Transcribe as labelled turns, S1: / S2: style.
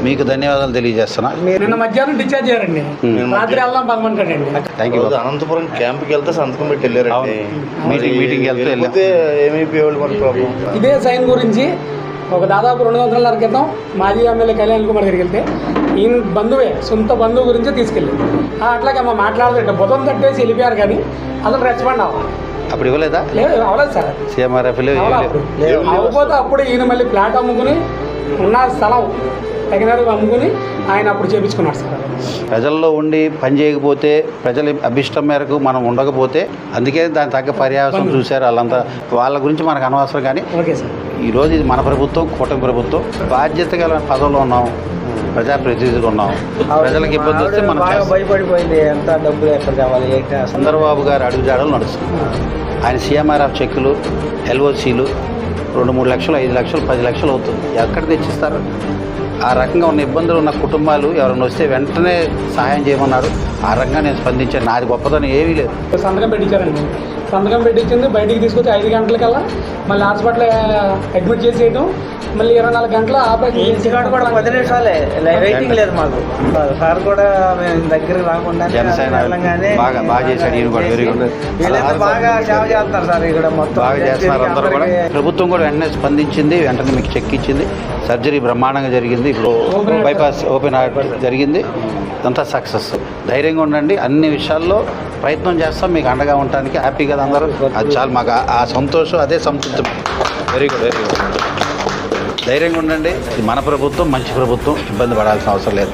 S1: మీకు ధన్యవాదాలు తెలియజేస్తున్నా.
S2: నిన్న మధ్యాహ్నం డిశ్చార్జ్ అయ్యారండి, రాత్రి వెళ్దాం పదమంటాడండి.
S1: Thank you.
S3: అనంతపురం క్యాంప్కి వెళ్తే సంతకం పెట్టి వెళ్ళారండి.
S1: మీటింగ్కి వెళ్తే
S3: ఏమైపోయేవాళ్ళు మన ప్రాబ్లం.
S2: ఇదే సైన్ గురించి ఒక దాదాపు 2 సంవత్సరాల క్రితం మాజీ ఎమ్మెల్యే కళ్యాణ్ కుమార్ దగ్గరికి వెళ్తే ఈయన బంధువే, సొంత బంధువు గురించే తీసుకెళ్ళి అట్లాగే అమ్మ మాట్లాడదంటే బుధం తట్టేసి వెళ్ళిపోయారు, కానీ అసలు రెస్పాండ్ అవ్వాలి.
S1: అప్పుడు ఇవ్వలేదా?
S2: లేదు, అవ్వలేదు సార్.
S1: సీఎంఆర్ఎఫ్లో
S2: అవ్వకపోతే అప్పుడు ఈయన మళ్ళీ ఫ్లాట్ అమ్ముకుని ఉన్న స్థలం తగినట్టుగా అమ్ముకుని ఆయన అప్పుడు చేపించుకున్నాడు సార్.
S1: ప్రజల్లో ఉండి పని చేయకపోతే, ప్రజల అభిష్టం మేరకు మనం ఉండకపోతే, అందుకే దాని తగ్గ పర్యావసనం చూశారు వాళ్ళంతా. వాళ్ళ గురించి మనకు అనవసరం. కానీ
S2: ఓకే సార్,
S1: ఈరోజు ఇది మన ప్రభుత్వం, కూటమి ప్రభుత్వం, బాధ్యత గల పదవుల్లో ఉన్నాం, ప్రజాప్రతినిధులు ఉన్నాం. ప్రజలకు ఇబ్బంది వస్తే మనం
S4: భయపడిపోయింది, ఎంత డబ్బులు ఎక్కడ కావాలి.
S1: చంద్రబాబు గారు అడుగుజాడలు నడుస్తుంది. ఆయన సీఎంఆర్ఎఫ్ చెక్కులు, ఎల్ఓసీలు 2-3 లక్షలు, 5 లక్షలు, 10 లక్షలు అవుతుంది. ఎక్కడ తెచ్చిస్తారు? ఆ రకంగా ఉన్న ఇబ్బందులు ఉన్న కుటుంబాలు ఎవరైనా వస్తే వెంటనే సహాయం చేయమన్నారు. ఆ రకంగా నేను స్పందించాను. నాది గొప్పతనం ఏమీ లేదు.
S2: సంతకం పెట్టించారండి. సంతకం పెట్టించింది బయటికి తీసుకొచ్చి 5 గంటలకల్లా మళ్ళీ హాస్పిటల్ అడ్మిట్ చేసేయడం, మళ్ళీ 24 గంటల ఆపరేషన్.
S4: ఇంటికాడ కూడా 10 నిమిషాలే, వెయిటింగ్ లేదు మాకు. సార్ కూడా మేము దగ్గరికి రాకుండా
S1: జనసేన బాగా చేశాడు. ఈయన కూడా వెరీ గుడ్,
S4: బాగా సేవ చేస్తారు సార్. ఇక్కడ మొత్తం
S1: బాగా చేస్తున్నారు అందరూ కూడా. ప్రభుత్వం కూడా వెంటనే స్పందించింది, వెంటనే మీకు చెక్ ఇచ్చింది. సర్జరీ బ్రహ్మాండంగా జరిగింది. ఇప్పుడు బైపాస్ ఓపెన్ హార్ట్ జరిగింది. అంతా సక్సెస్. ధైర్యంగా ఉండండి. అన్ని విషయాల్లో ప్రయత్నం చేస్తాం మీకు అండగా ఉండటానికి. హ్యాపీ కదా అందరూ? అది చాలు మాకు. ఆ సంతోషం, అదే సంతృప్తి. Very good, very good. ధైర్యంగా ఉండండి. ఇది మన ప్రభుత్వం, మంచి ప్రభుత్వం. ఇబ్బంది పడాల్సిన అవసరం లేదు.